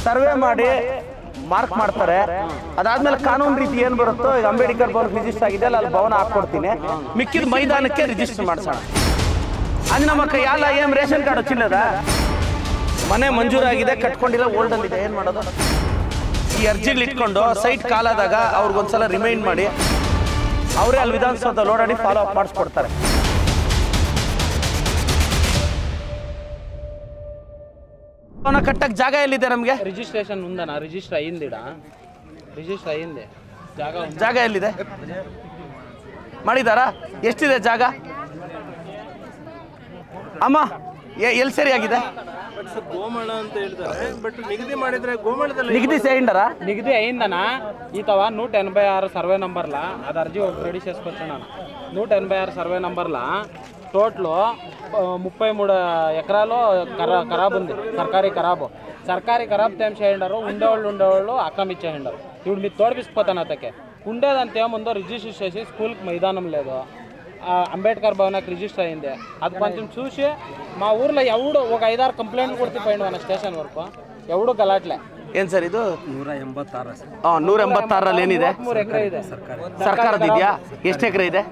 Survey ಮಾಡಿ mark ಮಾಡ್ತಾರೆ. ಅದಾದ್ಮೇಲೆ ಕಾನೂನು ರೀತಿ ಏನು ಬರುತ್ತೋ, ಈಗ ಅಂಬೇಡ್ಕರ್ ಭವನ ರಿಜಿಸ್ಟರ್ ಆಗಿದೆ ಅಲ್ಲ, ಅಲ್ಲಿ ಭವನ ಹಾಕ್ಕೊಡ್ತೀನಿ, ಮಿಕ್ಕಿದ ಮೈದಾನಕ್ಕೆ ರಿಜಿಸ್ಟರ್ ಮಾಡ್ಸೋಣ. ಅಂಜನಮ್ಮಕ್ಕ ಯಾಲ ಏನ್ ರೇಷನ್ ಕಾರ್ಡ್ ಚಿಲ್ಲದ ಮನೆ ಮಂಜೂರಾಗಿದೆ, ಕಟ್ಕೊಂಡಿಲ್ಲ, ಓಲ್ಡಲ್ಲಿದೆ, ಏನು ಮಾಡೋದು? ಈ ಅರ್ಜಿಗಳು ಇಟ್ಕೊಂಡು ಸೈಟ್ ಕಾಲಾದಾಗ ಅವ್ರಿಗೊಂದ್ಸಲ ರಿಮೈಂಡ್ ಮಾಡಿ ಅವರೇ ಅಲ್ಲಿ ವಿಧಾನಸೌಧ ಓಡಾಡಿ ಫಾಲೋ ಅಪ್ ಮಾಡಿಸ್ಕೊಡ್ತಾರೆ. ಅವನ ಕಟ್ಟಕ್ಕೆ ಜಾಗ ಎಲ್ಲಿದೆ? ನಮಗೆ ರಿಜಿಸ್ಟ್ರೇಷನ್ ఉందనా? ರಿಜಿಸ್ಟರ್ ಅయిందిడా? ರಿಜಿಸ್ಟರ್ ಅయింದೆ. ಜಾಗ ಎಲ್ಲಿದೆ? ಮಾಡಿದಾರಾ? ಎಷ್ಟಿದೆ ಜಾಗ? ಅಮ್ಮ ಎಲ್ಲಿ ಸರಿಯಾಗಿದೆ? ಗೋಮಾಳ ಅಂತ ಹೇಳ್ತಾರೆ, ಬಟ್ ನಿಗದಿ ಮಾಡಿದ್ರೆ ಗೋಮಾಳದಲ್ಲಿ ನಿಗದಿ ಸೇಂಡರಾ? నిగది అయిందనా? ఈతవా 186 సర్వే నంబర్లా అది అర్జీ రెడీ చేసుకొచ్చాను. 186 సర్వే నంబర్లా టోటల్ 33 ఎకరాలు ఖరాబ్ ఉంది, సర్కారీ ఖరాబ్ ఏం చేయండారు, ఉండేవాళ్ళు అక్కం ఇచ్చేయండారు. ఇప్పుడు మీరు తోడిపిసిపోతాను అతకే ఉండేదంతా ఏముందో రిజిస్టర్ చేసి స్కూల్కి మైదానం లేదు, అంబేద్కర్ భవనకి రిజిస్టర్ అయింది. అది కొంచెం చూసి మా ఊర్లో ఎవడు ఒక 5-6 కంప్లైంట్లు కొడుతుపోయింది మన స్టేషన్ వరకు, ఎవడు గలాట్లే. ಏನು ಸರ್ ಇದು? 186. 186ರಲ್ಲಿ ಏನಿದೆ? 3 ಎಕರೆ ಇದೆ ಸರ್ಕಾರದ ಇದೆಯಾ? ಎಷ್ಟು ಎಕರೆ ಇದೆ?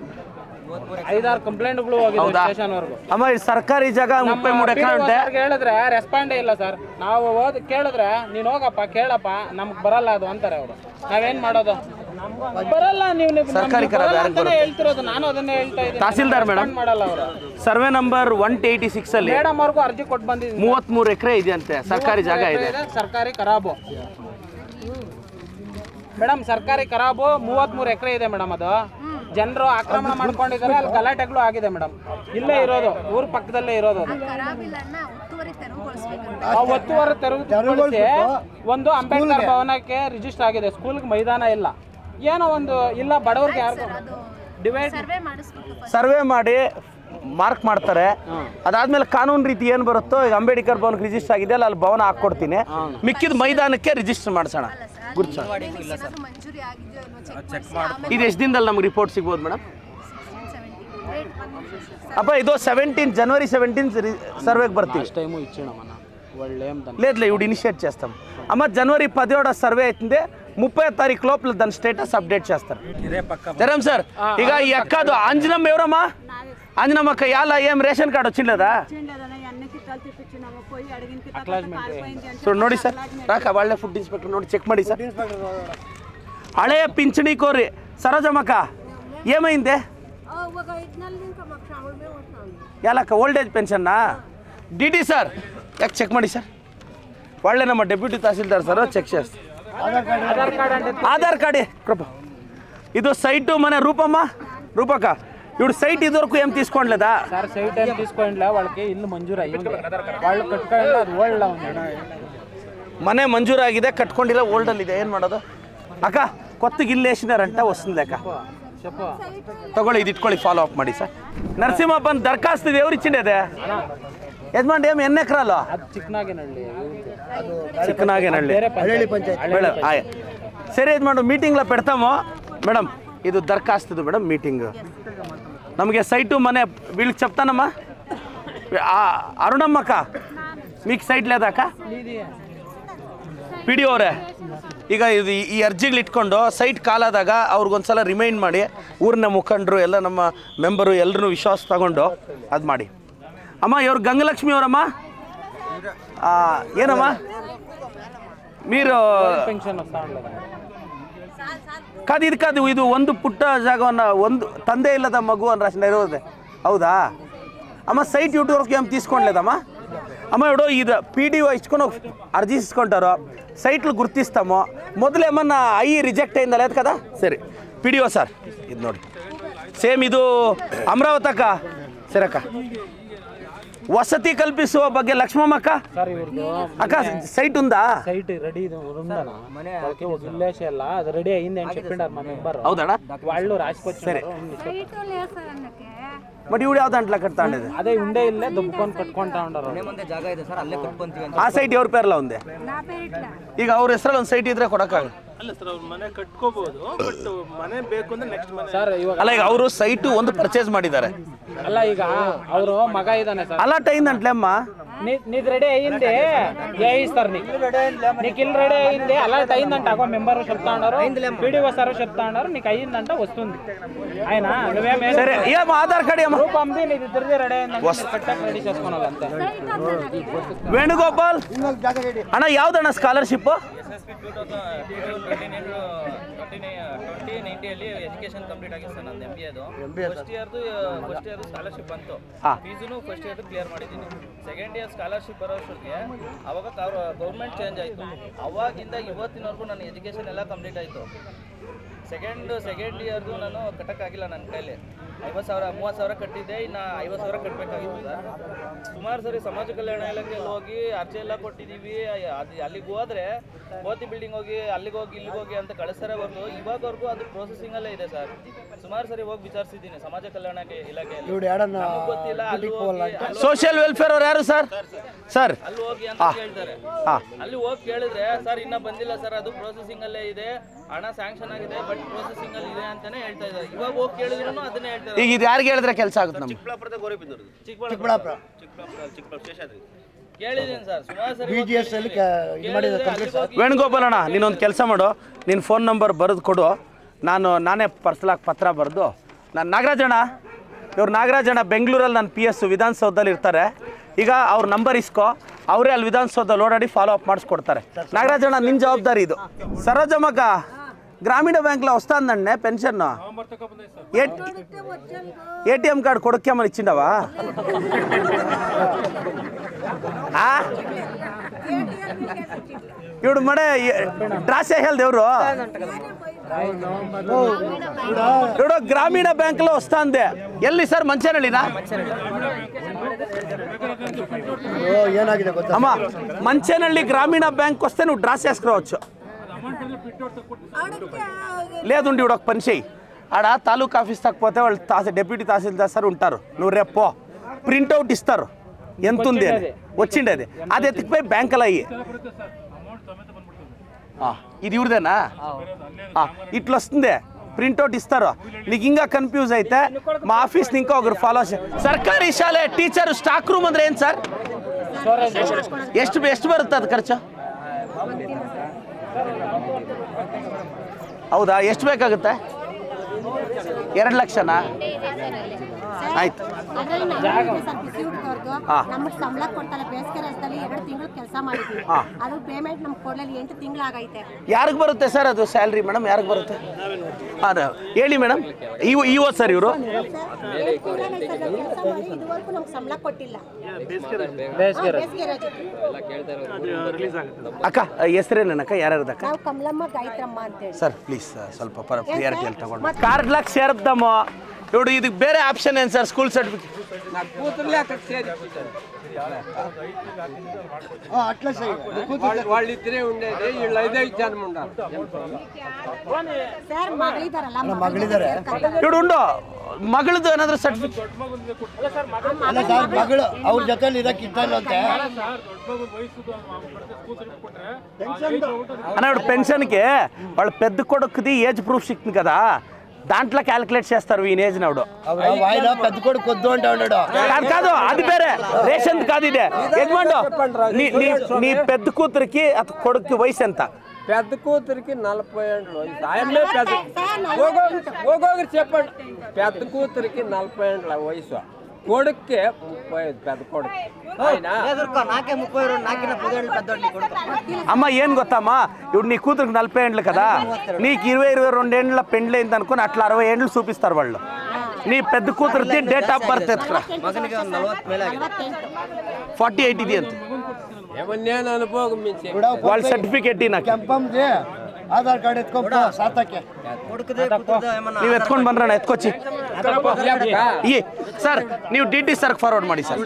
5-6 ಕಂಪ್ಲೇಂಟ್ಗಳು ಹೋಗಿದೆ ಸ್ಟೇಷನ್ ವರೆಗೂ. ಅಮ್ಮ ಸರ್ಕಾರಿ ಜಾಗ 33 ಎಕರೆ ಉಂಟೆ. ಹೇಳಿದ್ರೆ ರೆಸ್ಪಾಂಡೇ ಇಲ್ಲ ಸರ್. ನಾವು ಹೋದ್ ಕೇಳಿದ್ರೆ ನೀನು ಹೋಗಪ್ಪ ಕೇಳಪ್ಪ, ನಮ್ಗೆ ಬರಲ್ಲ ಅದು ಅಂತಾರೆ ಅವರು. ನಾವೇನ್ ಮಾಡೋದು? ಬರಲ್ಲ, ನೀವು ಸರ್ಕಾರಿ ಹೇಳ್ತಿರೋದು, ನಾನು ಅದನ್ನೇ ಹೇಳ್ತಾ ಇದ್ದೀನಿ. ತಹಸೀಲ್ದಾರ್ ಮೇಡಮ್ ಮಾಡಲ್ಲ ಅವರು. ಸರ್ವೆ ನಂಬರ್ 186 ಅಲ್ಲಿ ಮೇಡಮ್ ಅವ್ರಿಗೂ ಅರ್ಜಿ ಕೊಟ್ಟು ಬಂದಿದ್ದೀನಿ. 33 ಎಕರೆ ಇದೆಯಂತೆ, ಸರ್ಕಾರಿ ಜಾಗ ಇದೆ. ಸರ್ಕಾರಿ ಖರಾಬು ಮೇಡಮ್, ಸರ್ಕಾರಿ ಖರಾಬು 33 ಎಕರೆ ಇದೆ ಮೇಡಮ್. ಅದು ಜನರು ಆಕ್ರಮಣ ಮಾಡ್ಕೊಂಡಿದ್ದಾರೆ, ಅಲ್ಲಿ ಗಲಾಟೆಗಳು ಆಗಿದೆ ಮೇಡಮ್. ಇಲ್ಲೇ ಇರೋದು, ಊರ ಪಕ್ಕದಲ್ಲೇ ಇರೋದು. ಒತ್ತುವರಿ ತೆರವುಗೊಳಿಸಿ ಒಂದು ಅಂಬೇಡ್ಕರ್ ಭವನಕ್ಕೆ ರಿಜಿಸ್ಟರ್ ಆಗಿದೆ, ಸ್ಕೂಲ್ಗೆ ಮೈದಾನ ಇಲ್ಲ, ಏನೋ ಒಂದು ಇಲ್ಲ, ಬಡವರಿಗೆ ಯಾರು ಡಿವೈಡ್ ಸರ್ವೆ ಮಾಡಿ ಮಾರ್ಕ್ ಮಾಡ್ತಾರೆ. ಅದಾದ್ಮೇಲೆ ಕಾನೂನು ರೀತಿ ಏನು ಬರುತ್ತೋ, ಈಗ ಅಂಬೇಡ್ಕರ್ ಭವನಕ್ಕೆ ರಿಜಿಸ್ಟರ್ ಆಗಿದೆ ಅಲ್ಲ, ಅಲ್ಲಿ ಭವನ ಹಾಕ್ಕೊಡ್ತೀನಿ, ಮಿಕ್ಕಿದ ಮೈದಾನಕ್ಕೆ ರಿಜಿಸ್ಟರ್ ಮಾಡ್ಸೋಣ. ಗುರ್ಸೋಣ. ಇದು ಎಷ್ಟು ದಿನದಲ್ಲಿ ನಮ್ಗೆ ರಿಪೋರ್ಟ್ ಸಿಗ್ಬೋದು ಮೇಡಮ್? ಅಪ್ಪ ಇದು January 17 సర్వేకి ಬರ್ತೀವಿ. టైము ఇచ్చినామన్న వాళ్ళేం లేదులే ఇప్పుడు ఇనిషియేట్ చేస్తాం. అమ్మ January 17 సర్వే అవుతుంది, 30వ తారీఖు లోపల దాని స్టేటస్ అప్డేట్ చేస్తారు. జరం సార్ ఇక ఈ అక్కదు అంజనమ్మ ఎవరమ్మా? అంజనమ్మక్క యాల ఏం రేషన్ కార్డు వచ్చిందా? చూడు ನೋಡಿ ಸರ್, ರಾಕ ಒಳ್ಳೆ ಫುಡ್ ಇನ್ಸ್ಪೆಕ್ಟರ್ ನೋಡಿ ಚೆಕ್ ಮಾಡಿ ಸರ್. ಹಳೆಯ ಪಿಂಚಣಿ ಕೋರಿ ಸರೋಜಮ್ಮಕ್ಕ ఏమైంది? ಯಾಲಕ್ಕ ಓಲ್ಡ್ ಏಜ್ ಪೆನ್ಷನ್ನಾ? ಡಿ ಸರ್ ಯಾಕೆ ಚೆಕ್ ಮಾಡಿ ಸರ್, ಒಳ್ಳೆ ನಮ್ಮ ಡೆಪ್ಯೂಟಿ ತಹಸೀಲ್ದಾರ್ ಸರ್ ಚೆಕ್ చేస్తారు. ఆధార్ కార్డే కృప. ಇದು సైటు మన రూపక్క ఇప్పుడు సైట్ ఇదివరకు ఏం తీసుకోవట్లేదా సార్? సైట్ ఏం తీసుకోవట్లే, వాళ్ళకి ఇల్లు మంజూరు అయ్యింది, వాళ్ళు కట్టుకోవాలి, అది ఓల్డ్ ఉంది. ಮನೆ ಮಂಜೂರಾಗಿದೆ, ಕಟ್ಕೊಂಡಿಲ್ಲ, ಓಲ್ಡಲ್ಲಿದೆ, ಏನು ಮಾಡೋದು? ಅಕ್ಕ కొత్తగా ఇల్లు వేసినారంట, వస్తుంది అక్క ತಗೊಳ್ಳಿ, ಇದು ಇಟ್ಕೊಳ್ಳಿ, ಫಾಲೋ ಅಪ್ ಮಾಡಿ ಸರ್. ನರಸಿಂಹಪ್ಪನ ದರ್ಖಾಸ್ತು ಇದೆ, ఎవరు ఇచ్చిండేదే? ಯಜಮಾನ್ ఏం ఎన్ని ఎకరాలు? చిక్కనాగేనహಳ್ಳಿ సరే యజమాన్, మీటింగ్లో పెడతాము మేడం. ఇది దరఖాస్తు మేడం, మీటింగ్ నಮಗೆ సైటు మనే వీళ్ళకి చెప్తానమ్మా. అరుణమ్మక్క మీకు ಸೈಟ್ లేదా ಅಕ್ಕ? ಪಿ ಡಿ ಅವರೇ, ಈಗ ಇದು ಈ ಅರ್ಜಿಗಳು ಇಟ್ಕೊಂಡು ಸೈಟ್ ಕಾಲಾದಾಗ ಅವ್ರಿಗೊಂದ್ಸಲ ರಿಮೈಂಡ್ ಮಾಡಿ, ಊರಿನ ಮುಖಂಡರು ಎಲ್ಲ ನಮ್ಮ ಮೆಂಬರು ಎಲ್ಲರೂ ವಿಶ್ವಾಸ ತಗೊಂಡು ಅದು ಮಾಡಿ. ಅಮ್ಮ ಇವ್ರು ಗಂಗಲಕ್ಷ್ಮಿ ಅವರಮ್ಮ, ಏನಮ್ಮ మీరు ಕಾದು ಇದು ಒಂದು ಪುಟ್ಟ ಜಾಗವನ್ನು ಒಂದು ತಂದೆ ಇಲ್ಲದ ಮಗು అని రాసిన ఇరోదే ಹೌದಾ? అమ్మ సైట్ యూట్యూబ్కి ఏం తీసుకోవట్లేదమ్మా? అమ్మ ఇప్పుడు ఇది పీడీఓ ఇచ్చుకొని అర్జీ తీసుకుంటారు, సైట్లు గుర్తిస్తాము, మొదలు ఏమన్నా అయ్యి రిజెక్ట్ అయిందా లేదు కదా? సరే పీడీఓ సార్ ఇది ನೋಡಿ, ಸೇಮ್ ಇದು ಅಮರಾವತಿ ಅಕ್ಕ. ಸರಿ ಅಕ್ಕ, ವಸತಿ ಕಲ್ಪಿಸುವ ಬಗ್ಗೆ ಲಕ್ಷ್ಮಮ್ಮಕ್ಕ ಅಕ್ಕ సైట్ ఉందా? సైట్ రెడీ ఉందనా? వాళ్ళకి ఒక విలేజ్ అల్ల అది రెడీ అయింది అని చెప్పిండారు మా మెంబర్. ಹೌದಣ್ಣ, వాళ్ళు రాసుకొచ్చారు. ಬಟ್ ಇವ್ರು ಯಾವ ದಾಂಟ್ಲ ಕಟ್ತಾ ఉండేది? అదే ఉండే ఇల్లే దుబ్బుకొని కట్టుకుంటా ఉంటారు. ಜಾಗ ಇದೆ ಸರ್, ಅಲ್ಲೇ ಕಟ್ಕೊಂತೀವಿ. ಆ ಸೈಟ್ ఎవరి పేర్లో ఉంది? ಈಗ ಅವ್ರ ಹೆಸರಲ್ಲಿ ಒಂದು ಸೈಟ್ ಇದ್ರೆ ಕೊಡಕ್ಕಾಗಲ್ಲ. ಅಲ್ಲ ಸರ್, ಅವ್ರ ಮನೆ ಕಟ್ಕೋಬಹುದು, ಬಟ್ ಮನೆ ಬೇಕು ಅಂದ್ರೆ ನೆಕ್ಸ್ಟ್ ಮನೆ. ಸರ್ ಇವಾಗ ಅಲ್ಲ, ಈಗ ಅವರು ಸೈಟು ಒಂದು ಪರ್ಚೇಸ್ ಮಾಡಿದ್ದಾರೆ ಅಲ್ಲ, ಈಗ ಅವರು ಮಗ ಇದ್ದಾನೆ ಸರ್. ಅಲಾಟ್ ಅయిందంటలేమ్మా? నీది రెడీ అయ్యింది ఇస్తారు నీకు ఇల్లు రెడీ అయ్యింది అలర్ట్ అయిందంట అగో మెంబర్ చెప్తా ఉన్నారు పీడీఓ సార్ చెప్తా ఉన్నారు నీకు అయ్యిందంట వస్తుంది ఆయన నువ్వేమే సరే ఏం ఆధార్ కార్డు ఏమో గ్రూప్ పంపి నీది ఇద్దరిది రెడీ అయిందంటే రెడీ చేసుకోవాలి అంతే. ವೇಣುಗೋಪಾಲ್ ಅಣ್ಣ ಯಾವ್ದಣ್ಣ ಸ್ಕಾಲರ್ಶಿಪ್? ಎಜುಕೇಶನ್ ಕಂಪ್ಲೀಟ್ ಆಗಿದೆ ಸರ್ ನಂದು MBA ಅದು ಫಸ್ಟ್ ಇಯರ್ದು ಸ್ಕಾಲರ್ಶಿಪ್ ಬಂತು ಫೀಸು ಫಸ್ಟ್ ಇಯರ್ ಕ್ಲಿಯರ್ ಮಾಡಿದ್ದೀನಿ. ಸೆಕೆಂಡ್ ಇಯರ್ ಸ್ಕಾಲರ್ಶಿಪ್ ಬರೋಷ್ಟೊತ್ತಿಗೆ ಅವಾಗ ಗೌರ್ಮೆಂಟ್ ಚೇಂಜ್ ಆಯಿತು. ಅವಾಗಿಂದ ಇವತ್ತಿನವರೆಗೂ ನನ್ನ ಎಜುಕೇಷನ್ ಎಲ್ಲ ಕಂಪ್ಲೀಟ್ ಆಯಿತು. ಸೆಕೆಂಡ್ ಇಯರ್ದು ನಾನು ಕಟ್ಟಕ್ಕಾಗಿಲ್ಲ ನನ್ನ ಕೈಲಿ 50,000 30,000 ಕಟ್ಟಿದ್ದೆ, ಇನ್ನು 50,000 ಕಟ್ಟಬೇಕಾಗಿತ್ತು ಸರ್. ಸುಮಾರು ಸರಿ ಸಮಾಜ ಕಲ್ಯಾಣ ಇಲಾಖೆಯಲ್ಲಿ ಹೋಗಿ ಅರ್ಜಿ ಎಲ್ಲ ಕೊಟ್ಟಿದ್ದೀವಿ. ಅದು ಅಲ್ಲಿಗೆ ಹೋದರೆ ಕೋತಿ ಬಿಲ್ಡಿಂಗ್ ಹೋಗಿ ಅಲ್ಲಿಗೆ ಹೋಗಿ ಇಲ್ಲಿಗೆ ಹೋಗಿ ಅಂತ ಕಳಿಸ್ತಾರೆ ಹೊರತು ಇವಾಗವರೆಗೂ ಅದು ಪ್ರೊಸೆಸಿಂಗಲ್ಲೇ ಇದೆ ಸರ್. ಸುಮಾರು ಸರಿ ಹೋಗಿ ವಿಚಾರಿಸಿದ್ದೀನಿ ಸಮಾಜ ಕಲ್ಯಾಣ ಇಲಾಖೆಯಲ್ಲಿ, ನಮಗೆ ಗೊತ್ತಿಲ್ಲ. ಅಲ್ಲಿ ಹೋಗಿ ಸೋಷಿಯಲ್ ವೆಲ್ಫೇರ್ ಅವ್ರು ಯಾರು ಸರ್? ಸರ್ ಅಲ್ಲಿ ಹೋಗಿ ಅಂತ ಕೇಳ್ತಾರೆ. ಅಲ್ಲಿ ಹೋಗಿ ಕೇಳಿದ್ರೆ ಸರ್ ಇನ್ನೂ ಬಂದಿಲ್ಲ ಸರ್, ಅದು ಪ್ರೊಸೆಸಿಂಗ್ ಅಲ್ಲೇ ಇದೆ, ಹಣ ಸ್ಯಾಂಕ್ಷನ್ ಆಗಿದೆ ಬಟ್ ಪ್ರೊಸೆಸಿಂಗ್ ಅಲ್ಲಿ ಇದೆ ಅಂತಾನೆ ಹೇಳ್ತಾ ಇದ್ದಾರೆ. ಇವಾಗ ಹೋಗಿ ಕೇಳಿದ್ರು ಅದನ್ನೇ ಹೇಳ್ತಾರೆ. ಈಗ ಇದು ಯಾರಿಗೆ ಹೇಳಿದ್ರೆ ಕೆಲಸ ಆಗುತ್ತೆ ನಮ್ಗೆ? ಚಿಕ್ಕಬಳ್ಳಾಪುರದ ಗೋರಿಬಿದೂರು, ಚಿಕ್ಕಬಳ್ಳಾಪುರ ಶೇಷಾದ್ರಿ ಕೇಳಿದ್ದೀನಿ ಸರ್ ಸುಮಾರು ಸರಿ. ವೇಣುಗೋಪಾಲ್ ಅಣ್ಣ ನೀನೊಂದು ಕೆಲಸ ಮಾಡು, ನಿನ್ನ ಫೋನ್ ನಂಬರ್ ಬರೆದು ಕೊಡು, ನಾನೇ ಪರ್ಸಲಾಗಿ ಪತ್ರ ಬರೆದು ನಾನು ನಾಗರಾಜಣ್ಣ ಬೆಂಗಳೂರಲ್ಲಿ ನನ್ನ PS ವಿಧಾನಸೌಧದಲ್ಲಿ ಇರ್ತಾರೆ. ಈಗ ಅವ್ರ ನಂಬರ್ ಇಸ್ಕೋ, ಅವರೇ ಅಲ್ಲಿ ವಿಧಾನಸೌಧದಲ್ಲಿ ಓಡಾಡಿ ಫಾಲೋ ಅಪ್ ಮಾಡಿಸ್ಕೊಡ್ತಾರೆ. నాగరాజಣ್ಣ ನಿನ್ನ ಜವಾಬ್ದಾರಿ ಇದು. సరోజమ్మక్క గ్రామీణ బ్యాంక్లో వస్తుందండి పెన్షన్, ATM కార్డు కొడుకేమని ఇచ్చిండవా? ఇప్పుడు మడే డ్రా చేయాలి ఎవరు ఇప్పుడు గ్రామీణ బ్యాంకులో వస్తుంది. ಎಲ್ಲಿ ಸರ್? ಮಂಚೇನಹಳ್ಳಿನಾ? అమ్మ మంచేనహಳ್ಳಿ గ్రామీణ బ్యాంక్ వస్తే నువ్వు డ్రా చేసుకోవచ్చు. లేదుండి ఇప్పుడు ఒక పని చెయ్యి, ఆడ తాలూకా ఆఫీస్ తక్కపోతే వాళ్ళు డెప్యూటీ తహసీల్దార్ సార్ ఉంటారు, నువ్వు రేపు ప్రింట్అవుట్ ఇస్తారు ఎంత ఉంది అని వచ్చిండేది, అది ఎత్తుకుపోయి బ్యాంకులో అయ్యి ఇది ఇవ్వదేనా ఇట్లా వస్తుంది, ప్రింట్అవుట్ ఇస్తారు. నీకు ఇంకా కన్ఫ్యూజ్ అయితే మా ఆఫీస్ని ఇంకా ఒకరు ఫాలో ಸರ್ಕಾರಿ ಶಾಲೆ ಟೀಚರ್ ಸ್ಟಾಕ್ ರೂಮ್ ಅಂದ್ರೆ ಏನು ಸರ್? ಎಷ್ಟು ಬರುತ್ತೆ ಅದು ಖರ್ಚು? ಹೌದಾ? ಎಷ್ಟು ಬೇಕಾಗುತ್ತೆ? 2 ಲಕ್ಷನಾ? ಆಯ್ತು. ನಮಗೆ ಸಂಬಳ ಕೊಡ್ತಾರೆ ಬೇಸಿಗೆ ರಜದಲ್ಲಿ 2 ತಿಂಗಳು ಕೆಲಸ ಮಾಡಿದ್ವಿ, ಅದು ಪೇಮೆಂಟ್ ನಮ್ಗೆ ಕೊಡಲಿ 8 ತಿಂಗಳಾಗೈತೆ. ಯಾರಿಗೆ ಬರುತ್ತೆ ಸರ್ ಅದು ಸ್ಯಾಲ್ರಿ ಮೇಡಮ್? ಯಾರಿಗೆ ಬರುತ್ತೆ? ಅದ ಹೇಳಿ ಮೇಡಮ್. ಇವ ಸರ್ ಇವರು ಇದುವರೆಗೂ ನಮ್ಗೆ ಸಂಬಳ ಕೊಟ್ಟಿಲ್ಲ. ಅಕ್ಕ ಹೆಸರೇನಕ್ಕ? ಯಾರ್ಯಾರದಕ್ಕ? ನಾವು ಕಮಲಮ್ಮ ಗಾಯತ್ರಮ್ಮ ಅಂತೇಳಿ. ಸರ್ ಪ್ಲೀಸ್ ಸ್ವಲ್ಪ ಪ್ರಿಯಾರಿಟಿಯಲ್ಲಿ ತಗೊಂಡು ಕಾರ್ಡ್ಲಾಕ್ ಸೇರ್ದಮ್ಮ. ఇప్పుడు ಇದಕ್ಕೆ ಬೇರೆ ಆಪ್ಷನ್ ಏನು ಸರ್? ಸ್ಕೂಲ್ ಸರ್ಟಿಫಿಕೇಟ್ వాళ్ళిద్దరే ఉండేది, వీళ్ళు 5 జనం ఉండాలి. ಸರ್ ಮಗಳಿದಾರಲ್ಲ, ఇప్పుడు ఉండు ಮಗಳದು ಏನಾದರೂ ಸರ್ಟಿಫಿಕೇಟ್ ಮಗಳು ಅವ್ರ ಜೊತೆಲಿ ಇದಕ್ಕಿಂತ అన్న ఇప్పుడు పెన్షన్కి వాళ్ళు పెద్ద కొడుకుది ఏజ్ ప్రూఫ్ సిక్కింది కదా, దాంట్లో క్యాలిక్యులేట్ చేస్తారు ఈయన ఏజ్ నవ్వుడు. ఆయన పెద్ద కొడుకు వద్దు అంటా ఉన్నాడు. కాదు అది ಬೇರೆ ರೇಷನ್ కాదు ఇదే యజమాను. నీ పెద్ద కూతురికి అత కొడుకు వయసు ఎంత? పెద్ద కూతురికి 40 ఏళ్ళు వయసు. ఆయనే పెద్ద ఒక్కొక్కరు చెప్పండి. పెద్ద కూతురికి 40 ఏళ్ళ వయసు, కొడుక్కి 35 పెద్ద కొడుకు. అమ్మ ఏం గొత్తమ్మ, ఇప్పుడు నీ కూతురికి 40 ఏండ్లు కదా, నీకు 20-22 ఏండ్ల పెండ్లు అయింది అనుకుని అట్లా 60 ఏండ్లు చూపిస్తారు వాళ్ళు. నీ పెద్ద కూతురిది డేట్ ఆఫ్ బర్త్ ఎత్తుకురా. 48 ఇది ఎంత? నేను అనుభవం మించి వాళ్ళ ಸರ್ಟಿಫಿಕೇಟ್ నాకు ಆಧಾರ್ ಕಾರ್ಡ್ ಎತ್ಕೊಂಡ್ಬ ಸಾತಕ್ಕೆ ನೀವು ಎತ್ಕೊಂಡು ಬಂದ್ರಣ್ಣ, ಎತ್ಕೊಚ್ಚಿ ಸರ್. ನೀವು DT ಸರ್ಗೆ ಫಾರ್ವರ್ಡ್ ಮಾಡಿ ಸರ್.